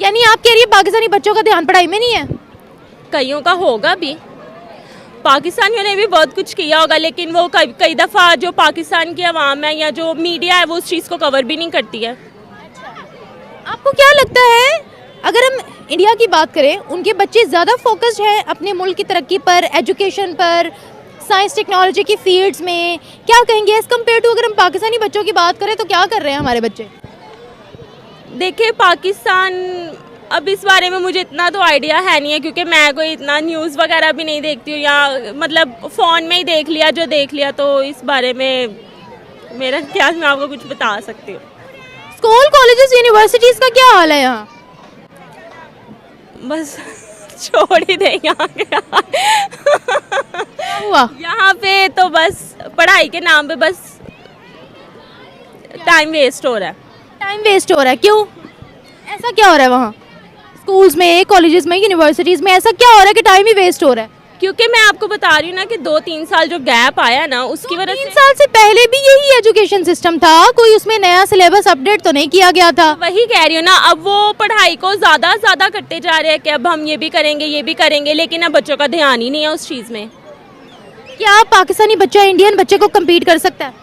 यानी आप कह रही है पाकिस्तानी बच्चों का ध्यान पढ़ाई में नहीं है? कईयों का होगा भी, पाकिस्तानियों ने भी बहुत कुछ किया होगा, लेकिन वो कई दफ़ा जो पाकिस्तान की आवाम है या जो मीडिया है वो उस चीज़ को कवर भी नहीं करती है। आपको क्या लगता है, अगर हम इंडिया की बात करें, उनके बच्चे ज़्यादा फोकस्ड हैं अपने मुल्क की तरक्की पर, एजुकेशन पर, साइंस टेक्नोलॉजी की फील्ड्स में, क्या कहेंगे एज़ कम्पेयर टू अगर हम पाकिस्तानी बच्चों की बात करें तो क्या कर रहे हैं हमारे बच्चे? देखिए पाकिस्तान, अब इस बारे में मुझे इतना तो आइडिया है नहीं है, क्योंकि मैं कोई इतना न्यूज़ वगैरह भी नहीं देखती हूँ, या मतलब फ़ोन में ही देख लिया जो देख लिया, तो इस बारे में मेरा क्या मैं आपको कुछ बता सकती हूँ। स्कूल, कॉलेजेस, यूनिवर्सिटीज़ का क्या हाल है यहाँ? बस छोड़ ही दें यहाँ के हुआ यहाँ पे तो बस पढ़ाई के नाम पे बस टाइम वेस्ट हो रहा है। टाइम वेस्ट हो रहा है, क्यों? ऐसा क्या हो रहा है वहाँ स्कूल्स में, कॉलेजेस में, यूनिवर्सिटीज़ में? ऐसा क्या हो रहा है कि टाइम ही वेस्ट हो रहा है? क्योंकि मैं आपको बता रही हूँ ना कि 2-3 साल जो गैप आया ना, उसकी वजह 3 से साल से पहले भी यही एजुकेशन सिस्टम था, कोई उसमें नया सिलेबस अपडेट तो नहीं किया गया था। वही कह रही हूँ ना, अब वो पढ़ाई को ज़्यादा करते जा रहे हैं कि अब हम ये भी करेंगे, लेकिन अब बच्चों का ध्यान ही नहीं है उस चीज़ में। क्या पाकिस्तानी बच्चा इंडियन बच्चे को कम्पीट कर सकता है?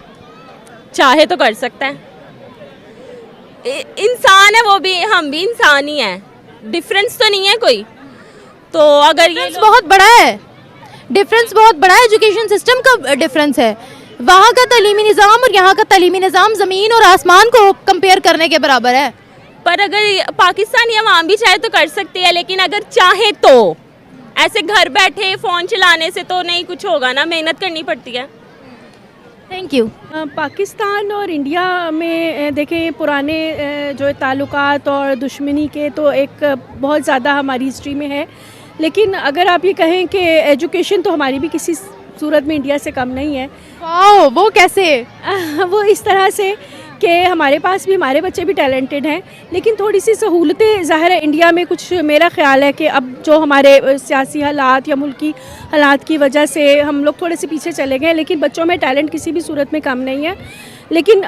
चाहे तो कर सकता है, इंसान है वो भी, हम भी इंसान ही हैं, डिफरेंस तो नहीं है कोई। तो अगर ये डिफरेंस बहुत बड़ा है, डिफरेंस बहुत बड़ा है, एजुकेशन सिस्टम का डिफरेंस है। वहाँ का तालीमी निज़ाम और यहाँ का तालीमी निज़ाम ज़मीन और आसमान को कंपेयर करने के बराबर है। पर अगर पाकिस्तानी अवाम भी चाहे तो कर सकती है, लेकिन अगर चाहे तो ऐसे घर बैठे फ़ोन चलाने से तो नहीं कुछ होगा ना, मेहनत करनी पड़ती है। Thank you. पाकिस्तान और इंडिया में देखें पुराने जो ताल्लुकात और दुश्मनी के तो एक बहुत ज़्यादा हमारी हिस्ट्री में है, लेकिन अगर आप ये कहें कि एजुकेशन तो हमारी भी किसी सूरत में इंडिया से कम नहीं है। वाओ, वो कैसे? वो इस तरह से कि हमारे पास भी हमारे बच्चे भी टैलेंटेड हैं, लेकिन थोड़ी सी सहूलतें ज़ाहिर है इंडिया में कुछ, मेरा ख़्याल है कि अब जो हमारे सियासी हालात या मुल्की हालात की वजह से हम लोग थोड़े से पीछे चले गए, लेकिन बच्चों में टैलेंट किसी भी सूरत में कम नहीं है। लेकिन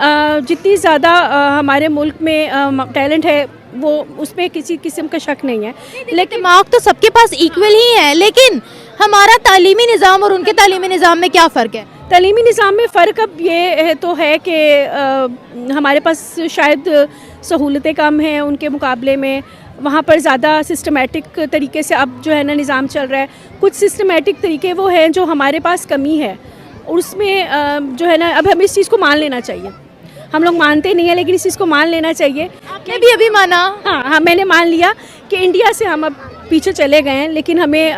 जितनी ज़्यादा हमारे मुल्क में टैलेंट है वो उसमें किसी किस्म का शक नहीं है, लेकिन दिमाग तो सबके पास इक्वल ही है, लेकिन हमारा तालीमी निज़ाम और उनके तालीमी निज़ाम में क्या फ़र्क है? तालीमी निज़ाम में फ़र्क अब ये तो है कि हमारे पास शायद सहूलतें कम हैं उनके मुकाबले में, वहाँ पर ज़्यादा सिस्टमेटिक तरीके से अब जो है ना निज़ाम चल रहा है। कुछ सिस्टमेटिक तरीके वो हैं जो हमारे पास कमी है, और उसमें जो है ना अब हमें इस चीज़ को मान लेना चाहिए। हम लोग मानते नहीं हैं, लेकिन इस चीज़ को मान लेना चाहिए। आपने भी अभी माना? हाँ, मैंने मान लिया कि इंडिया से हम अब पीछे चले गए हैं, लेकिन हमें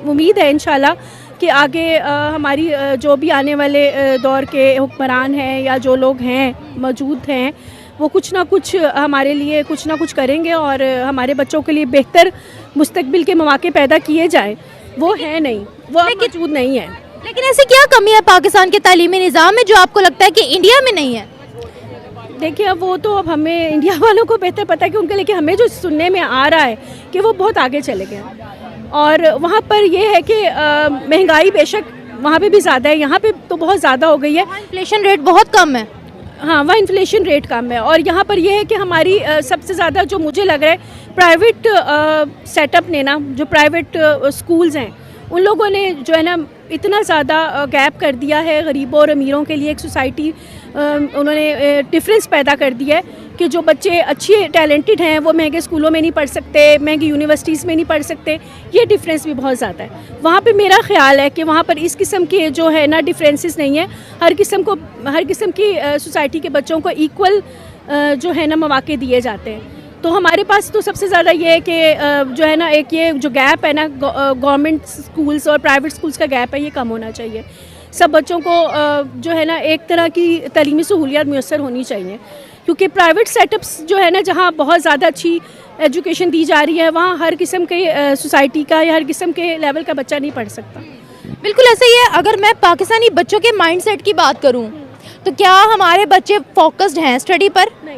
उम्मीद है इंशाल्लाह कि आगे हमारी जो भी आने वाले दौर के हुक्मरान हैं या जो लोग हैं मौजूद हैं, वो कुछ ना कुछ हमारे लिए कुछ ना कुछ करेंगे और हमारे बच्चों के लिए बेहतर मुस्तकबिल के मौके पैदा किए जाएं। वो है नहीं, वो मौजूद नहीं है। लेकिन ऐसी क्या कमी है पाकिस्तान के तालीमी निज़ाम में जो आपको लगता है कि इंडिया में नहीं है? देखिए अब वो तो अब हमें इंडिया वालों को बेहतर पता है कि उनके, लेकिन हमें जो सुनने में आ रहा है कि वो बहुत आगे चले गए, और वहाँ पर ये है कि महंगाई बेशक वहाँ पे भी ज़्यादा है, यहाँ पे तो बहुत ज़्यादा हो गई है। इन्फ्लेशन रेट बहुत कम है। हाँ, वहाँ इन्फ्लेशन रेट कम है, और यहाँ पर ये है कि हमारी सबसे ज़्यादा जो मुझे लग रहा है प्राइवेट सेटअप ने ना, जो प्राइवेट स्कूल्स हैं उन लोगों ने जो है ना इतना ज़्यादा गैप कर दिया है गरीबों और अमीरों के लिए। एक सोसाइटी उन्होंने डिफरेंस पैदा कर दिया है कि जो बच्चे अच्छे टैलेंटेड हैं वो महंगे स्कूलों में नहीं पढ़ सकते, महंगी यूनिवर्सिटीज़ में नहीं पढ़ सकते। ये डिफरेंस भी बहुत ज़्यादा है वहाँ पे। मेरा ख्याल है कि वहाँ पर इस किस्म के जो है ना डिफरेंसेस नहीं है, हर किस्म की सोसाइटी के बच्चों को इक्वल जो है ना मौके दिए जाते हैं। तो हमारे पास तो सबसे ज़्यादा ये है कि जो है ना एक ये जो गैप है ना गवर्नमेंट स्कूल्स और प्राइवेट स्कूल्स का गैप है, ये कम होना चाहिए। सब बच्चों को जो है ना एक तरह की तालीमी सहूलियत मुयस्सर होनी चाहिए, क्योंकि प्राइवेट सेटअप्स जो है ना जहाँ बहुत ज़्यादा अच्छी एजुकेशन दी जा रही है वहाँ हर किस्म के सोसाइटी का या हर किस्म के लेवल का बच्चा नहीं पढ़ सकता। बिल्कुल ऐसा ही है। अगर मैं पाकिस्तानी बच्चों के माइंडसेट की बात करूं तो क्या हमारे बच्चे फोकस्ड हैं स्टडी पर? नहीं।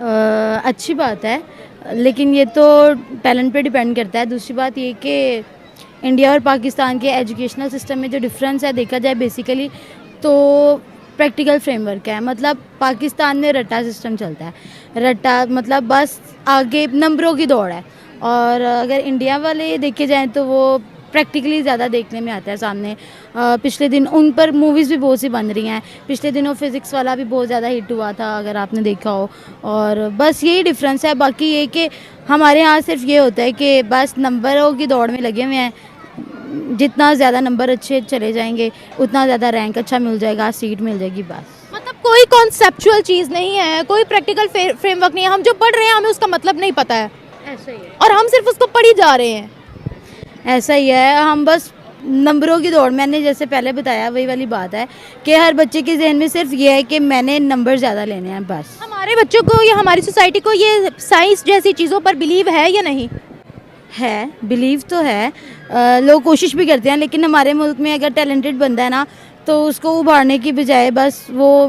अच्छी बात है, लेकिन ये तो टैलेंट पे डिपेंड करता है। दूसरी बात ये कि इंडिया और पाकिस्तान के एजुकेशनल सिस्टम में जो डिफरेंस है देखा जाए बेसिकली तो प्रैक्टिकल फ्रेमवर्क है। मतलब पाकिस्तान में रट्टा सिस्टम चलता है, रट्टा मतलब बस आगे नंबरों की दौड़ है, और अगर इंडिया वाले देखे जाएँ तो वो प्रैक्टिकली ज़्यादा देखने में आता है सामने। पिछले दिन उन पर मूवीज़ भी बहुत सी बन रही हैं। पिछले दिनों फिज़िक्स वाला भी बहुत ज़्यादा हिट हुआ था, अगर आपने देखा हो। और बस यही डिफरेंस है। बाकी ये कि हमारे यहाँ सिर्फ ये होता है कि बस नंबरों की दौड़ में लगे हुए हैं, जितना ज़्यादा नंबर अच्छे चले जाएंगे उतना ज़्यादा रैंक अच्छा मिल जाएगा, सीट मिल जाएगी बस। मतलब कोई कॉन्सेप्चुअल चीज़ नहीं है, कोई प्रैक्टिकल फ्रेमवर्क नहीं है, हम जो पढ़ रहे हैं हमें उसका मतलब नहीं पता है, ऐसा ही है, और हम सिर्फ उसको पढ़ी जा रहे हैं। ऐसा ही है। हम बस नंबरों की दौड़, मैंने जैसे पहले बताया वही वाली बात है कि हर बच्चे के जहन में सिर्फ ये है कि मैंने नंबर ज़्यादा लेने हैं बस। हमारे बच्चों को या हमारी सोसाइटी को ये साइंस जैसी चीज़ों पर बिलीव है या नहीं? है, बिलीव तो है। लोग कोशिश भी करते हैं, लेकिन हमारे मुल्क में अगर टैलेंटेड बंदा है ना तो उसको उभारने की बजाय बस वो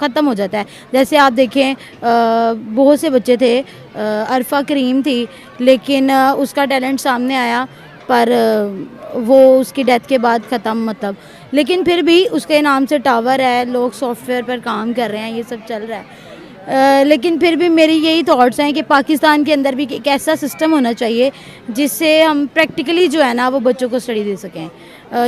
ख़त्म हो जाता है। जैसे आप देखें बहुत से बच्चे थे, अरफा करीम थी, लेकिन उसका टैलेंट सामने आया पर वो उसकी डेथ के बाद ख़त्म। मतलब लेकिन फिर भी उसके नाम से टावर है, लोग सॉफ्टवेयर पर काम कर रहे हैं, ये सब चल रहा है। लेकिन फिर भी मेरी यही थॉट्स हैं कि पाकिस्तान के अंदर भी एक ऐसा सिस्टम होना चाहिए जिससे हम प्रैक्टिकली जो है ना वो बच्चों को स्टडी दे सकें।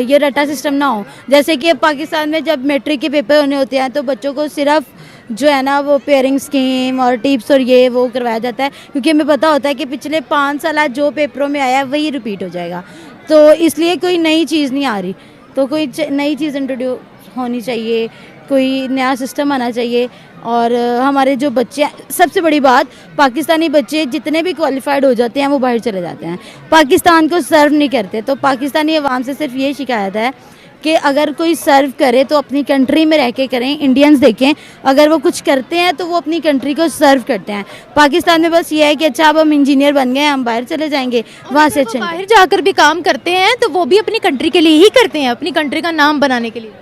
ये रट्टा सिस्टम ना हो। जैसे कि अब पाकिस्तान में जब मैट्रिक के पेपर होने होते हैं तो बच्चों को सिर्फ जो है ना वो पेयरिंग स्कीम और टिप्स और ये वो करवाया जाता है, क्योंकि हमें पता होता है कि पिछले 5 साल जो पेपरों में आया है वही रिपीट हो जाएगा। तो इसलिए कोई नई चीज़ नहीं आ रही, तो कोई नई चीज़ इंट्रोड्यूस होनी चाहिए, कोई नया सिस्टम आना चाहिए। और हमारे जो बच्चे, सबसे बड़ी बात, पाकिस्तानी बच्चे जितने भी क्वालिफाइड हो जाते हैं वो बाहर चले जाते हैं, पाकिस्तान को सर्व नहीं करते। तो पाकिस्तानी अवाम से सिर्फ ये शिकायत है कि अगर कोई सर्व करे तो अपनी कंट्री में रह के करें। इंडियंस देखें, अगर वो कुछ करते हैं तो वो अपनी कंट्री को सर्व करते हैं। पाकिस्तान में बस ये है कि अच्छा अब हम इंजीनियर बन गए, हम बाहर चले जाएंगे, वहाँ से अच्छे बाहर जाकर भी काम करते हैं तो वो भी अपनी कंट्री के लिए ही करते हैं, अपनी कंट्री का नाम बनाने के लिए।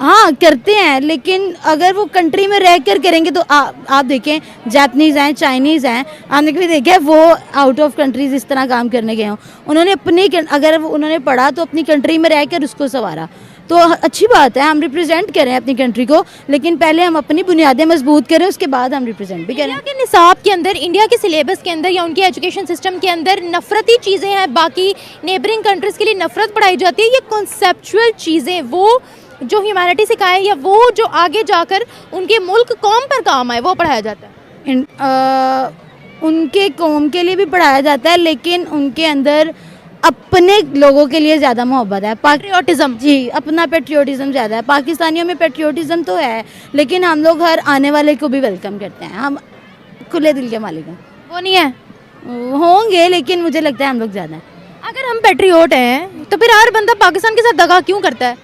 हाँ करते हैं, लेकिन अगर वो कंट्री में रह कर करेंगे तो आप देखें, जापानीज़ हैं, चाइनीज़ हैं, आपने कभी देखा है वो आउट ऑफ कंट्रीज इस तरह काम करने गए हों? उन्होंने अपनी, अगर उन्होंने पढ़ा तो अपनी कंट्री में रह कर उसको संवारा। तो अच्छी बात है, हम रिप्रेजेंट करें अपनी कंट्री को, लेकिन पहले हम अपनी बुनियादें मजबूत करें, उसके बाद हम रिप्रेजेंट भी करें। इंडिया के निसाब के अंदर, इंडिया के सिलेबस के अंदर या उनके एजुकेशन सिस्टम के अंदर नफरती चीज़ें हैं, बाकी नेबरिंग कंट्रीज़ के लिए नफरत पढ़ाई जाती है। ये कॉन्सेप्चुअल चीज़ें, वो जो ह्यूमैनिटी सिखाए या वो जो आगे जाकर उनके मुल्क कौम पर काम आए, वो पढ़ाया जाता है। उनके कौम के लिए भी पढ़ाया जाता है, लेकिन उनके अंदर अपने लोगों के लिए ज़्यादा मोहब्बत है, पैट्रियोटिज्म। जी, अपना पैट्रियोटिज्म ज़्यादा है। पाकिस्तानियों में पैट्रियोटिज्म तो है, लेकिन हम लोग हर आने वाले को भी वेलकम करते हैं, हम खुले दिल के मालिक हैं। वो नहीं है, होंगे, लेकिन मुझे लगता है हम लोग ज़्यादा हैं। अगर हम पैट्रियोट हैं तो फिर हर बंदा पाकिस्तान के साथ दगा क्यों करता है?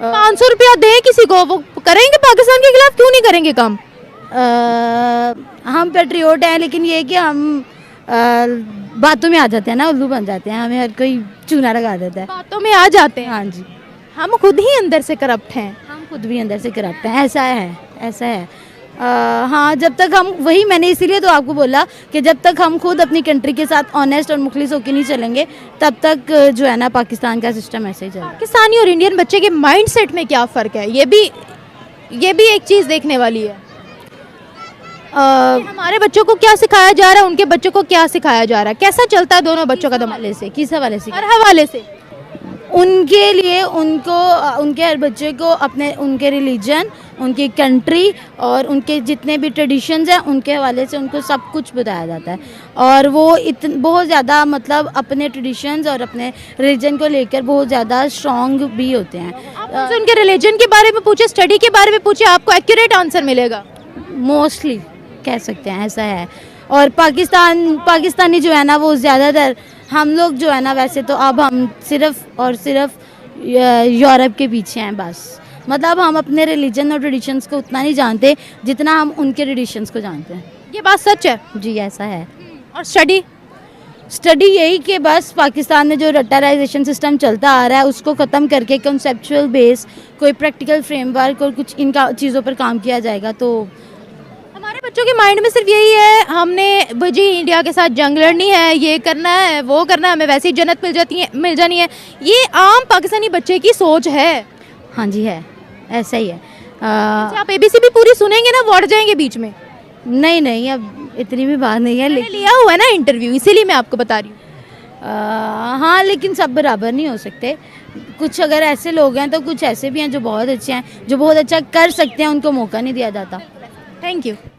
500 रुपया दें किसी को, वो करेंगे पाकिस्तान के खिलाफ, क्यों नहीं करेंगे काम? हम पैट्रियोट हैं, लेकिन ये कि हम बातों में आ जाते हैं ना, उल्लू बन जाते हैं, हमें हर कोई चूना लगा देता है। बातों में आ जाते हैं। हाँ जी, हम खुद ही अंदर से करप्ट हैं। हम खुद भी अंदर से करप्ट हैं, ऐसा है, ऐसा है। हाँ, जब तक हम, वही मैंने इसीलिए तो आपको बोला कि जब तक हम खुद अपनी कंट्री के साथ ऑनेस्ट और मुखलिस होकर नहीं चलेंगे, तब तक जो है ना पाकिस्तान का सिस्टम ऐसे ही चलेगा। पाकिस्तानी और इंडियन बच्चे के माइंडसेट में क्या फ़र्क है, ये भी एक चीज़ देखने वाली है। हमारे बच्चों को क्या सिखाया जा रहा है, उनके बच्चों को क्या सिखाया जा रहा है, कैसा चलता है दोनों बच्चों का हवाले से, किस हवाले से? हर हवाले से उनके लिए, उनको, उनके हर बच्चे को अपने, उनके रिलीजन, उनकी कंट्री और उनके जितने भी ट्रेडिशंस हैं उनके हवाले से उनको सब कुछ बताया जाता है। और वो बहुत ज़्यादा, मतलब अपने ट्रेडिशंस और अपने रिलीजन को लेकर बहुत ज़्यादा स्ट्रॉन्ग भी होते हैं। आप उनसे उनके रिलीजन के बारे में पूछे, स्टडी के बारे में पूछे, आपको एक्यूरेट आंसर मिलेगा। मोस्टली कह सकते हैं, ऐसा है। और पाकिस्तानी जो है ना वो ज़्यादातर, हम लोग जो है ना, वैसे तो अब हम सिर्फ और सिर्फ यूरोप के पीछे हैं बस। मतलब हम अपने रिलीजन और ट्रेडिशंस को उतना नहीं जानते जितना हम उनके ट्रेडिशंस को जानते हैं। ये बात सच है जी, ऐसा है। और स्टडी यही कि बस पाकिस्तान में जो रट्टाराइजेशन सिस्टम चलता आ रहा है उसको ख़त्म करके कंसेप्चुअल बेस, कोई प्रैक्टिकल फ्रेमवर्क और कुछ इनका चीज़ों पर काम किया जाएगा तो हमारे बच्चों के माइंड में सिर्फ यही है हमने जी इंडिया के साथ जंग लड़नी है, ये करना है, वो करना है, हमें वैसे ही जन्नत मिल जानी है। ये आम पाकिस्तानी बच्चे की सोच है। हाँ जी है, ऐसा ही है। अच्छा, आप एबीसी भी पूरी सुनेंगे ना, वो अड़ जाएंगे बीच में? नहीं नहीं, अब इतनी भी बात नहीं है, मैंने लेकिन लिया हुआ है ना इंटरव्यू, इसीलिए मैं आपको बता रही हूँ। हाँ, लेकिन सब बराबर नहीं हो सकते। कुछ अगर ऐसे लोग हैं तो कुछ ऐसे भी हैं जो बहुत अच्छे हैं, जो बहुत अच्छा कर सकते हैं, उनको मौका नहीं दिया जाता। Thank you.